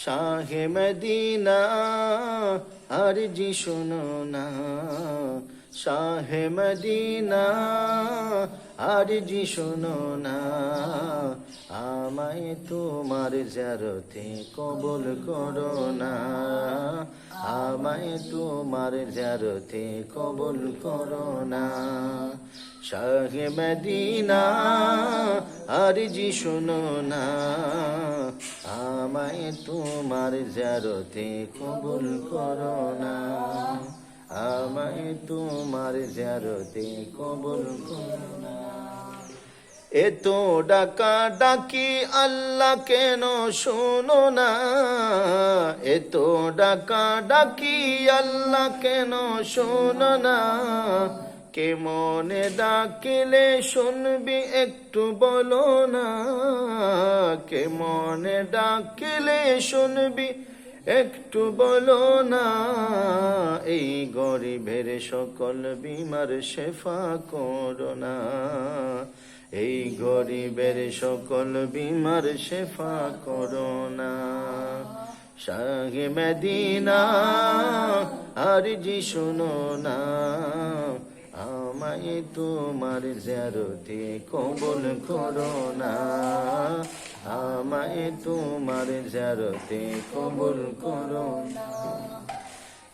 শাহে Medina আরজি শোনো না, শাহে Medina আরজি শোনো না, আমায় তোমার জিয়ারতে কবুল করো না, আমায় তোমার জিয়ারতে কবুল করো না। শাহে মদিনা আরজি শোনো না, আমায় তোমার জিয়ারতে কবুল করো না, আমায় তোমার জিয়ারতে কবুল করো না। এত ডাকা ডাকি আল্লাহ কেন শোনো না, এত ডাকা ডাকি আল্লাহ কেন শোনো না, কে মনে ডাকিলে শুনবি একটু বলো না, কে মনে ডাকিলে শুনবি একটু বলো না, এই গরিবের সকল বিমার শেফা করো না, এই গরিবের সকল বিমার শেফা করো না। শাহে মদিনা আরজি শোনো না, আমায় তোমার জিয়ারতে কবুল করো না, আমায় তোমার জিয়ারতে কবুল করো না।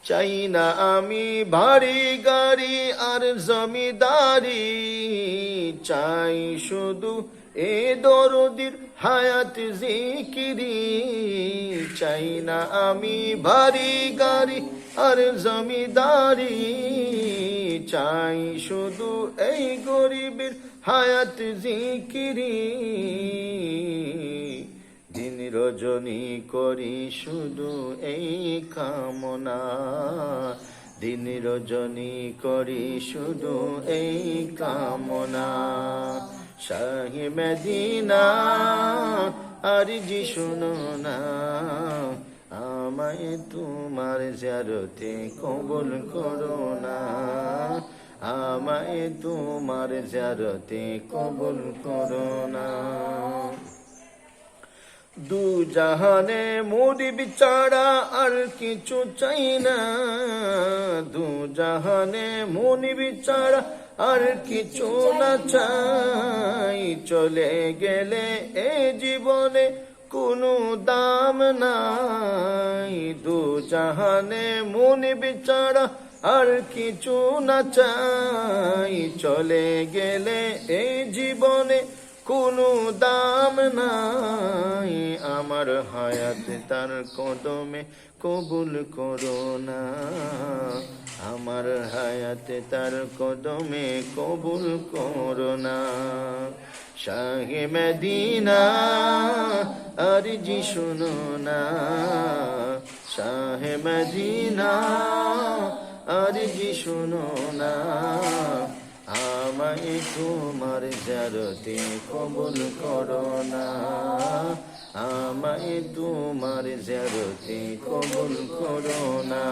চাই না আমি ভারী গাড়ি আর জমিদারি, চাই শুধু এ দরদির হায়াত জিকিরি, চাই না আমি ভারী গাড়ি আর জমিদারি, চাই শুধু এই গরিবের হায়াত জিকিরি, দিন রজনী করি শুধু এই কামনা, দিন রজনী করি শুধু এই কামনা। শাহে মদিনা আরজি শোনো না, আমায় তোমার জিয়ারতে কবুল করো না, আমায় তোমার জিয়ারতে কবুল করো না। দু জাহানে মুরিব ছাড়া আর কিছু চাই না, দু জাহানে মুরিব ছাড়া আর কিছু না চাই, চলে গেলে এ জীবনে কোনো দাম নাই, দু জাহানে মুনিব ছাড়া আর কিছু না চাই, চলে গেলে এই জীবনে কোনো দাম নাই, আমার হায়াত তার কদমে কবুল করো না, আমার হায়াত তার কদমে কবুল করো না। শাহে মদিনা আরজি শোনো না, শাহে মদিনা আরজি শোনো না, আমায় তোমার জিয়ারতে কবুল করো না, আমায় তোমার জিয়ারতে কবুল করো না।